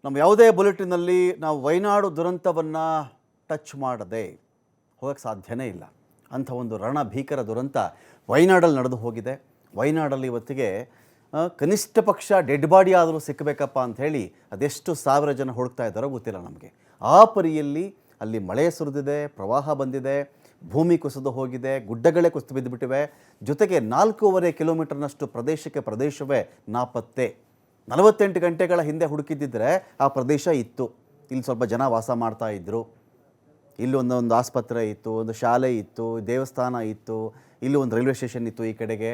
ನಮ್ಮ ಯಾವುದೇ ಬುಲೆಟಿನಲ್ಲಿ ನಾವು ವಯನಾಡು ದುರಂತವನ್ನು ಟಚ್ ಮಾಡದೆ ಹೋಗಕ್ಕೆ ಸಾಧ್ಯನೇ ಇಲ್ಲ. ಅಂಥ ಒಂದು ಭೀಕರ ದುರಂತ ವಯನಾಡಲ್ಲಿ ನಡೆದು ಹೋಗಿದೆ. ವಯನಾಡಲ್ಲಿ ಇವತ್ತಿಗೆ ಕನಿಷ್ಠ ಪಕ್ಷ ಡೆಡ್ ಬಾಡಿ ಆದರೂ ಸಿಕ್ಕಬೇಕಪ್ಪ ಅಂಥೇಳಿ ಅದೆಷ್ಟು ಸಾವಿರ ಜನ ಹುಡುಕ್ತಾ ಇದ್ದಾರೋ ಗೊತ್ತಿಲ್ಲ ನಮಗೆ. ಆ ಪರಿಯಲ್ಲಿ ಅಲ್ಲಿ ಮಳೆ ಸುರಿದಿದೆ, ಪ್ರವಾಹ ಬಂದಿದೆ, ಭೂಮಿ ಕುಸಿದು ಹೋಗಿದೆ, ಗುಡ್ಡಗಳೇ ಕುಸಿದು ಬಿದ್ದುಬಿಟ್ಟಿವೆ. ಜೊತೆಗೆ 4.5 ಕಿಲೋಮೀಟರ್ನಷ್ಟು ಪ್ರದೇಶವೇ ನಾಪತ್ತೆ. 48 ಗಂಟೆಗಳ ಹಿಂದೆ ಹುಡುಕಿದ್ದಿದ್ರೆ ಆ ಪ್ರದೇಶ ಇತ್ತು, ಇಲ್ಲಿ ಸ್ವಲ್ಪ ಜನ ವಾಸ ಮಾಡ್ತಾ ಇದ್ದರು. ಇಲ್ಲಿ ಒಂದು ಆಸ್ಪತ್ರೆ ಇತ್ತು, ಒಂದು ಶಾಲೆ ಇತ್ತು, ದೇವಸ್ಥಾನ ಇತ್ತು, ಇಲ್ಲಿ ಒಂದು ರೈಲ್ವೆ ಸ್ಟೇಷನ್ ಇತ್ತು ಈ ಕಡೆಗೆ.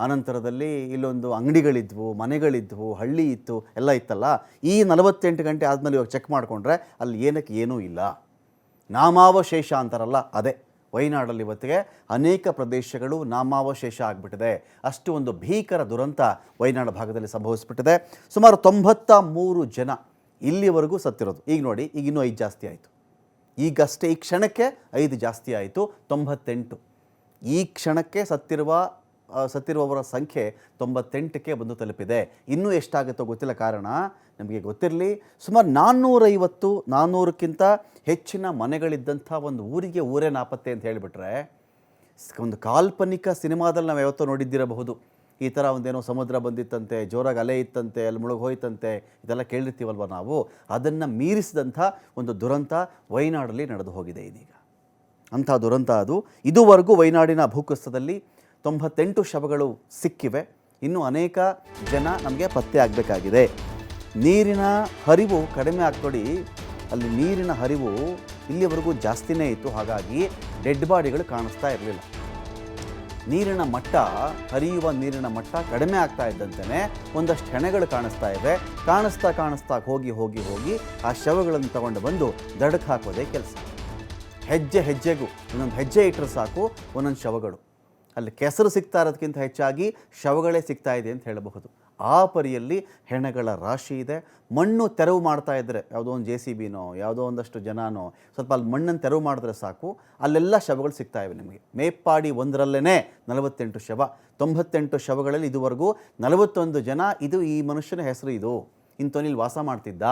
ಆನಂತರದಲ್ಲಿ ಇಲ್ಲೊಂದು ಅಂಗಡಿಗಳಿದ್ವು, ಮನೆಗಳಿದ್ವು, ಹಳ್ಳಿ ಇತ್ತು, ಎಲ್ಲ ಇತ್ತಲ್ಲ. ಈ 48 ಗಂಟೆ ಆದಮೇಲೆ ಇವಾಗ ಚೆಕ್ ಮಾಡಿಕೊಂಡ್ರೆ ಅಲ್ಲಿ ಏನೂ ಇಲ್ಲ. ನಾಮಾವಶೇಷ ಅಂತಾರಲ್ಲ, ಅದೇ ವಯನಾಡಲ್ಲಿ ಇವತ್ತಿಗೆ ಅನೇಕ ಪ್ರದೇಶಗಳು ನಾಮಾವಶೇಷ ಆಗಿಬಿಟ್ಟಿದೆ. ಅಷ್ಟು ಒಂದು ಭೀಕರ ದುರಂತ ವಯನಾಡು ಭಾಗದಲ್ಲಿ ಸಂಭವಿಸಿಬಿಟ್ಟಿದೆ. ಸುಮಾರು 93 ಜನ ಇಲ್ಲಿವರೆಗೂ ಸತ್ತಿರೋದು. ಈಗ ನೋಡಿ, ಈಗ ಇನ್ನೂ 5 ಜಾಸ್ತಿ ಆಯಿತು. ಈಗಷ್ಟೇ ಈ ಕ್ಷಣಕ್ಕೆ 5 ಜಾಸ್ತಿ ಆಯಿತು, 98. ಈ ಕ್ಷಣಕ್ಕೆ ಸತ್ತಿರುವವರ ಸಂಖ್ಯೆ 98ಕ್ಕೆ ಬಂದು ತಲುಪಿದೆ. ಇನ್ನೂ ಎಷ್ಟಾಗುತ್ತೋ ಗೊತ್ತಿಲ್ಲ, ಕಾರಣ ನಮಗೆ ಗೊತ್ತಿರಲಿ. ಸುಮಾರು 450-400ಕ್ಕಿಂತ ಹೆಚ್ಚಿನ ಮನೆಗಳಿದ್ದಂಥ ಒಂದು ಊರೇ ನಾಪತ್ತೆ ಅಂತ ಹೇಳಿಬಿಟ್ರೆ, ಒಂದು ಕಾಲ್ಪನಿಕ ಸಿನಿಮಾದಲ್ಲಿ ನಾವು ಯಾವತ್ತೋ ನೋಡಿದ್ದಿರಬಹುದು. ಈ ಥರ ಒಂದೇನೋ ಸಮುದ್ರ ಬಂದಿತ್ತಂತೆ, ಜೋರಾಗಿ ಅಲೆ ಇತ್ತಂತೆ, ಅಲ್ಲಿ ಮುಳುಗಿ ಹೋಯ್ತಂತೆ, ಇದೆಲ್ಲ ಕೇಳಿರ್ತೀವಲ್ವ ನಾವು. ಅದನ್ನು ಮೀರಿಸಿದಂಥ ಒಂದು ದುರಂತ ವಯನಾಡಲ್ಲಿ ನಡೆದು ಹೋಗಿದೆ ಇದೀಗ. ಅಂಥ ದುರಂತ ಅದು. ಇದುವರೆಗೂ ವಯನಾಡಿನ ಭೂಕುಸಿತದಲ್ಲಿ 98 ಶವಗಳು ಸಿಕ್ಕಿವೆ. ಇನ್ನೂ ಅನೇಕ ಜನ ನಮಗೆ ಪತ್ತೆ ಆಗಬೇಕಾಗಿದೆ. ನೀರಿನ ಹರಿವು ಕಡಿಮೆ ಆಗ್ತೊಡಿ, ಅಲ್ಲಿ ನೀರಿನ ಹರಿವು ಇಲ್ಲಿವರೆಗೂ ಜಾಸ್ತಿನೇ ಇತ್ತು, ಹಾಗಾಗಿ ಡೆಡ್ ಬಾಡಿಗಳು ಕಾಣಿಸ್ತಾ ಇರಲಿಲ್ಲ. ನೀರಿನ ಮಟ್ಟ, ಹರಿಯುವ ನೀರಿನ ಮಟ್ಟ ಕಡಿಮೆ ಆಗ್ತಾ ಇದ್ದಂತೆಯೇ ಒಂದಷ್ಟು ಹೆಣೆಗಳು ಕಾಣಿಸ್ತಾ ಇವೆ. ಕಾಣಿಸ್ತಾ ಹೋಗಿ ಆ ಶವಗಳನ್ನು ತಗೊಂಡು ಬಂದು ದಡಕ್ಕೆ ಹಾಕೋದೇ ಕೆಲಸ. ಹೆಜ್ಜೆಗೂ ಒಂದೊಂದು ಹೆಜ್ಜೆ ಇಟ್ಟರೆ ಸಾಕು ಒಂದೊಂದು ಶವಗಳು. ಅಲ್ಲಿ ಕೆಸರು ಸಿಗ್ತಾ ಇರೋದಕ್ಕಿಂತ ಹೆಚ್ಚಾಗಿ ಶವಗಳೇ ಸಿಗ್ತಾ ಇದೆ ಅಂತ ಹೇಳಬಹುದು. ಆ ಪರಿಯಲ್ಲಿ ಹೆಣಗಳ ರಾಶಿ ಇದೆ. ಮಣ್ಣು ತೆರವು ಮಾಡ್ತಾ ಇದ್ದರೆ, ಯಾವುದೋ ಒಂದು JCBನೋ ಯಾವುದೋ ಒಂದಷ್ಟು ಜನನೋ ಸ್ವಲ್ಪ ಅಲ್ಲಿ ಮಣ್ಣನ್ನು ತೆರವು ಮಾಡಿದ್ರೆ ಸಾಕು, ಅಲ್ಲೆಲ್ಲ ಶವಗಳು ಸಿಗ್ತಾ ಇವೆ ನಿಮಗೆ. ಮೇಪ್ಪಾಡಿ 1ರಲ್ಲೇ 48 ಶವ. 98 ಶವಗಳಲ್ಲಿ ಇದುವರೆಗೂ 41 ಜನ ಇದು ಈ ಮನುಷ್ಯನ ಹೆಸರು, ಇದು ಇಂಥವನಿಲ್ಲಿ ವಾಸ ಮಾಡ್ತಿದ್ದ.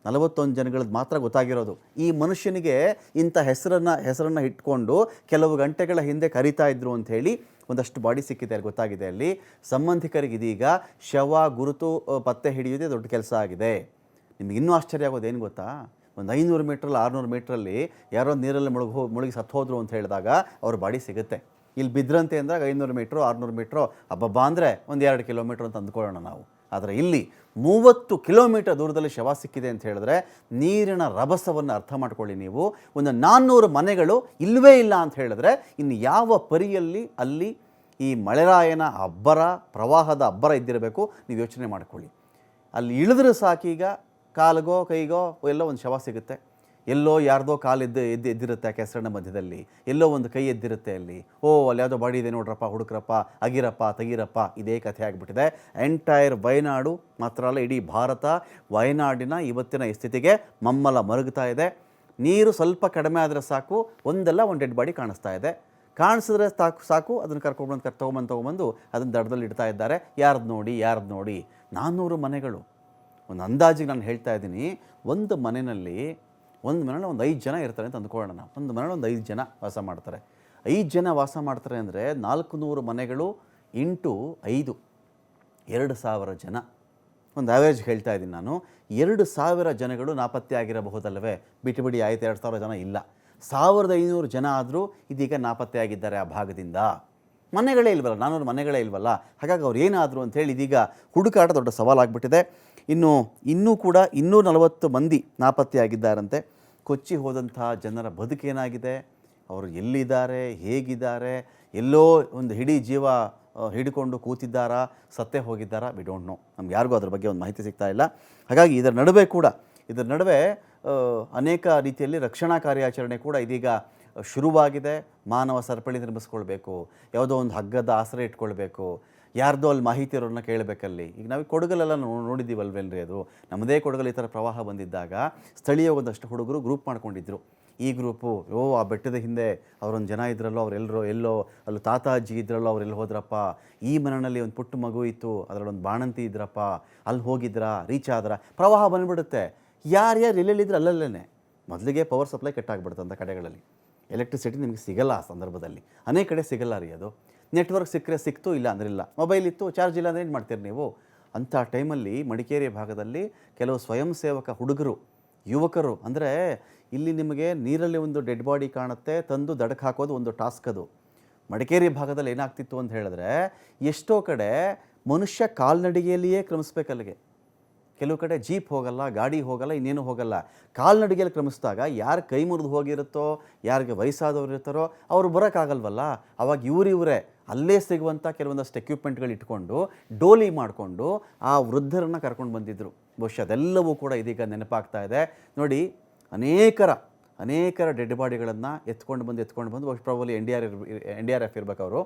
41 ಜನಗಳದ್ದು ಮಾತ್ರ ಗೊತ್ತಾಗಿರೋದು. ಈ ಮನುಷ್ಯನಿಗೆ ಇಂಥ ಹೆಸರನ್ನು ಇಟ್ಕೊಂಡು ಕೆಲವು ಗಂಟೆಗಳ ಹಿಂದೆ ಕರೀತಾ ಇದ್ರು ಅಂಥೇಳಿ ಒಂದಷ್ಟು ಬಾಡಿ ಸಿಕ್ಕಿದೆ, ಅಲ್ಲಿ ಗೊತ್ತಾಗಿದೆ. ಅಲ್ಲಿ ಸಂಬಂಧಿಕರಿಗೆ ಇದೀಗ ಶವ ಗುರುತು ಪತ್ತೆ ಹಿಡಿಯೋದೇ ದೊಡ್ಡ ಕೆಲಸ ಆಗಿದೆ. ನಿಮ್ಗೆ ಇನ್ನೂ ಆಶ್ಚರ್ಯ ಆಗೋದು ಏನು ಗೊತ್ತಾ? ಒಂದು 500 ಮೀಟ್ರಲ್ಲಿ 600 ಮೀಟ್ರಲ್ಲಿ ಯಾರೋ ನೀರಲ್ಲಿ ಮುಳುಗಿ ಸತ್ತು ಹೋದ್ರು ಅಂತ ಹೇಳಿದಾಗ ಅವ್ರ ಬಾಡಿ ಸಿಗುತ್ತೆ. ಇಲ್ಲಿ ಬಿದ್ರಂತೆ ಅಂದಾಗ 500 ಮೀಟ್ರು 600 ಮೀಟ್ರು ಅಬ್ಬಬ್ಬಾ ಅಂದರೆ ಒಂದು 2 ಕಿಲೋಮೀಟ್ರ್ ಅಂತ ಅಂದ್ಕೊಳ್ಳೋಣ ನಾವು. ಆದರೆ ಇಲ್ಲಿ 30 ಕಿಲೋಮೀಟರ್ ದೂರದಲ್ಲಿ ಶವ ಸಿಕ್ಕಿದೆ ಅಂತ ಹೇಳಿದ್ರೆ ನೀರಿನ ರಭಸವನ್ನು ಅರ್ಥ ಮಾಡ್ಕೊಳ್ಳಿ ನೀವು. ಒಂದು 400 ಮನೆಗಳು ಇಲ್ಲವೇ ಇಲ್ಲ ಅಂತ ಹೇಳಿದ್ರೆ ಇನ್ನು ಯಾವ ಪರಿಯಲ್ಲಿ ಅಲ್ಲಿ ಈ ಮಳೆರಾಯನ ಅಬ್ಬರ, ಪ್ರವಾಹದ ಅಬ್ಬರ ಇದ್ದಿರಬೇಕು, ನೀವು ಯೋಚನೆ ಮಾಡ್ಕೊಳ್ಳಿ. ಅಲ್ಲಿ ಇಳಿದ್ರೆ ಸಾಕೀಗ ಕಾಲಿಗೋ ಕೈಗೋ ಎಲ್ಲೋ ಒಂದು ಶವ ಸಿಗುತ್ತೆ. ಎಲ್ಲೋ ಯಾರ್ದೋ ಕಾಲು ಎದ್ದಿರುತ್ತೆ ಆ ಕೆಸರಿನ ಮಧ್ಯದಲ್ಲಿ, ಎಲ್ಲೋ ಒಂದು ಕೈ ಎದ್ದಿರುತ್ತೆ ಅಲ್ಲಿ. ಅಲ್ಲಿ ಯಾವುದೋ ಬಾಡಿ ಇದೆ ನೋಡ್ರಪ್ಪ, ಹುಡುಕ್ರಪ್ಪ, ಅಗಿರಪ್ಪ, ತೆಗೀರಪ್ಪ, ಇದೇ ಕಥೆ ಆಗಿಬಿಟ್ಟಿದೆ. ಎಂಟೈರ್ ವಯನಾಡು ಮಾತ್ರ ಅಲ್ಲ, ಇಡೀ ಭಾರತ ವಯನಾಡಿನ ಇವತ್ತಿನ ಸ್ಥಿತಿಗೆ ಮಮ್ಮಲ ಮರುಗ್ತಾ ಇದೆ. ನೀರು ಸ್ವಲ್ಪ ಕಡಿಮೆ ಆದರೆ ಸಾಕು, ಒಂದು ಡೆಡ್ ಬಾಡಿ ಕಾಣಿಸ್ತಾ ಇದೆ. ಕಾಣಿಸಿದ್ರೆ ಸಾಕು ಅದನ್ನು ತೊಗೊಂಬಂದು ಅದನ್ನು ದಡದಲ್ಲಿ ಇಡ್ತಾ ಇದ್ದಾರೆ. ಯಾರ್ದು ನೋಡಿ 400 ಮನೆಗಳು. ಒಂದು ಅಂದಾಜಿಗೆ ನಾನು ಹೇಳ್ತಾ ಇದ್ದೀನಿ, ಒಂದು ಮನೆಯಲ್ಲಿ ಒಂದು 5 ಜನ ಇರ್ತಾರೆ ಅಂತ ಅಂದ್ಕೊಳ್ಳೋಣ. ಒಂದು ಮನೇಲಿ ಒಂದು 5 ಜನ ವಾಸ ಮಾಡ್ತಾರೆ. 5 ಜನ ವಾಸ ಮಾಡ್ತಾರೆ ಅಂದರೆ 400 ಮನೆಗಳು ಇಂಟು 5, 2000 ಜನ. ಒಂದು ಆ್ಯಾವ್ರೇಜ್ ಹೇಳ್ತಾ ಇದ್ದೀನಿ ನಾನು. 2000 ಜನಗಳು ನಾಪತ್ತೆ ಆಗಿರಬಹುದಲ್ಲವೇ? ಬಿಡಿ ಆಯ್ತು, 2000 ಜನ ಇಲ್ಲ, 1500 ಜನ ಆದರೂ ಇದೀಗ ನಾಪತ್ತೆ ಆಗಿದ್ದಾರೆ ಆ ಭಾಗದಿಂದ. ಮನೆಗಳೇ ಇಲ್ವಲ್ಲ, 400 ಮನೆಗಳೇ ಇಲ್ವಲ್ಲ. ಹಾಗಾಗಿ ಅವ್ರು ಏನಾದರೂ ಅಂಥೇಳಿ ಇದೀಗ ಹುಡುಕಾಟ ದೊಡ್ಡ ಸವಾಲಾಗ್ಬಿಟ್ಟಿದೆ. ಇನ್ನೂ ಕೂಡ 240 ಮಂದಿ ನಾಪತ್ತೆ ಆಗಿದ್ದಾರಂತೆ. ಕೊಚ್ಚಿ ಹೋದಂಥ ಜನರ ಬದುಕೇನಾಗಿದೆ, ಅವರು ಎಲ್ಲಿದ್ದಾರೆ, ಹೇಗಿದ್ದಾರೆ, ಎಲ್ಲೋ ಒಂದು ಇಡೀ ಜೀವ ಹಿಡ್ಕೊಂಡು ಕೂತಿದ್ದಾರಾ, ಸತ್ತೇ ಹೋಗಿದ್ದಾರಾ, ವಿ ಡೋಂಟ್ ನೋ. ನಮ್ಗೆ ಯಾರಿಗೂ ಅದ್ರ ಬಗ್ಗೆ ಒಂದು ಮಾಹಿತಿ ಸಿಗ್ತಾ ಇಲ್ಲ. ಹಾಗಾಗಿ ಇದರ ನಡುವೆ ಅನೇಕ ರೀತಿಯಲ್ಲಿ ರಕ್ಷಣಾ ಕಾರ್ಯಾಚರಣೆ ಕೂಡ ಇದೀಗ ಶುರುವಾಗಿದೆ. ಮಾನವ ಸರಪಳಿ ನಿರ್ಮಿಸ್ಕೊಳ್ಬೇಕು, ಯಾವುದೋ ಒಂದು ಹಗ್ಗದ ಆಸರೆ ಇಟ್ಕೊಳ್ಬೇಕು, ಯಾರ್ದೋ ಅಲ್ಲಿ ಮಾಹಿತಿ ಇರೋರನ್ನ ಕೇಳಬೇಕಲ್ಲಿ. ಈಗ ನಾವು ಕೊಡಗಲೆಲ್ಲ ನೋಡಿದ್ದೀವಲ್ವೇನ್ರಿ, ಅದು ನಮ್ಮದೇ ಕೊಡಗಲ್ಲಿ ಈ ಥರ ಪ್ರವಾಹ ಬಂದಿದ್ದಾಗ ಸ್ಥಳೀಯ ಒಂದಷ್ಟು ಹುಡುಗರು ಗ್ರೂಪ್ ಮಾಡ್ಕೊಂಡಿದ್ರು. ಈ ಗ್ರೂಪು ಆ ಬೆಟ್ಟದ ಹಿಂದೆ ಅವರೊಂದು ಜನ ಇದ್ರಲ್ಲೋ ಎಲ್ಲೋ ಅಲ್ಲಿ ತಾತ ಅಜ್ಜಿ ಇದ್ರಲ್ಲೋ ಅವ್ರು ಎಲ್ಲಿ ಹೋದ್ರಪ್ಪ, ಈ ಮನೆಯಲ್ಲಿ ಒಂದು ಪುಟ್ಟ ಮಗು ಇತ್ತು ಅದರಲ್ಲೊಂದು ಬಾಣಂತಿ ಇದ್ರಪ್ಪ, ಅಲ್ಲಿ ಹೋಗಿದ್ರಾ, ರೀಚ್ ಆದ್ರ, ಪ್ರವಾಹ ಬಂದುಬಿಡುತ್ತೆ. ಯಾರ್ಯಾರು ಎಲ್ಲೆಲ್ಲಿದ್ರೆ ಅಲ್ಲಲ್ಲೇ ಮೊದಲಿಗೆ ಪವರ್ ಸಪ್ಲೈ ಕಟ್ಟಾಗ್ಬಿಡುತ್ತೆ ಅಂಥ ಕಡೆಗಳಲ್ಲಿ. ಎಲೆಕ್ಟ್ರಿಸಿಟಿ ನಿಮಗೆ ಸಿಗಲ್ಲ ಆ ಸಂದರ್ಭದಲ್ಲಿ, ಅನೇಕ ಕಡೆ ಸಿಗಲ್ಲ ರೀ. ಅದು ನೆಟ್ವರ್ಕ್ ಸಿಕ್ಕರೆ ಸಿಕ್ತು, ಇಲ್ಲ ಅಂದ್ರೆ ಇಲ್ಲ. ಮೊಬೈಲ್ ಇತ್ತು, ಚಾರ್ಜ್ ಇಲ್ಲ ಅಂದರೆ ಏನು ಮಾಡ್ತೀರಿ ನೀವು? ಅಂಥ ಟೈಮಲ್ಲಿ ಮಡಿಕೇರಿ ಭಾಗದಲ್ಲಿ ಕೆಲವು ಸ್ವಯಂ ಸೇವಕ ಹುಡುಗರು, ಯುವಕರು, ಅಂದರೆ ಇಲ್ಲಿ ನಿಮಗೆ ನೀರಲ್ಲಿ ಒಂದು ಡೆಡ್ ಬಾಡಿ ಕಾಣುತ್ತೆ, ತಂದು ದಡಕ್ಕೆ ಹಾಕೋದು ಒಂದು ಟಾಸ್ಕ್. ಅದು ಮಡಿಕೇರಿ ಭಾಗದಲ್ಲಿ ಏನಾಗ್ತಿತ್ತು ಅಂತ ಹೇಳಿದ್ರೆ, ಎಷ್ಟೋ ಕಡೆ ಮನುಷ್ಯ ಕಾಲ್ನಡಿಗೆಯಲ್ಲಿಯೇ ಕ್ರಮಿಸ್ಬೇಕು ಅಲ್ಲಿಗೆ. ಕೆಲವು ಕಡೆ ಜೀಪ್ ಹೋಗಲ್ಲ, ಗಾಡಿ ಹೋಗಲ್ಲ, ಇನ್ನೇನು ಹೋಗಲ್ಲ. ಕಾಲ್ನಡಿಗೆಯಲ್ಲಿ ಕ್ರಮಿಸಿದಾಗ ಯಾರು ಕೈ ಮುರಿದು ಹೋಗಿರುತ್ತೋ, ಯಾರಿಗೆ ವಯಸ್ಸಾದವ್ರು ಇರ್ತಾರೋ ಅವ್ರು ಬರೋಕ್ಕಾಗಲ್ವಲ್ಲ. ಅವಾಗ ಇವರೇ ಅಲ್ಲೇ ಸಿಗುವಂಥ ಕೆಲವೊಂದಷ್ಟು ಎಕ್ವಿಪ್ಮೆಂಟ್ಗಳು ಇಟ್ಕೊಂಡು ಡೋಲಿ ಮಾಡಿಕೊಂಡು ಆ ವೃದ್ಧರನ್ನು ಕರ್ಕೊಂಡು ಬಂದಿದ್ದರು. ಬಹುಶಃ ಅದೆಲ್ಲವೂ ಕೂಡ ಇದೀಗ ನೆನಪಾಗ್ತಾ ಇದೆ ನೋಡಿ. ಅನೇಕರ ಡೆಡ್ ಬಾಡಿಗಳನ್ನು ಎತ್ಕೊಂಡು ಬಂದು ಬಹುಶಃ ಪ್ರಾಬಲಿ NDRF ಇರಬೇಕು, ಅವರು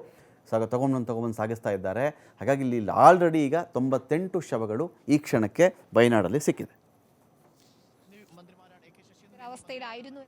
ತೊಗೊಂಬಂದು ಸಾಗಿಸ್ತಾ ಇದ್ದಾರೆ. ಹಾಗಾಗಿ ಇಲ್ಲಿ ಆಲ್ರೆಡಿ ಈಗ 98 ಶವಗಳು ಈ ಕ್ಷಣಕ್ಕೆ ವಯನಾಡಲ್ಲಿ ಸಿಕ್ಕಿದೆ. ಅವಸ್ಥೆയിലായിരുന്നു.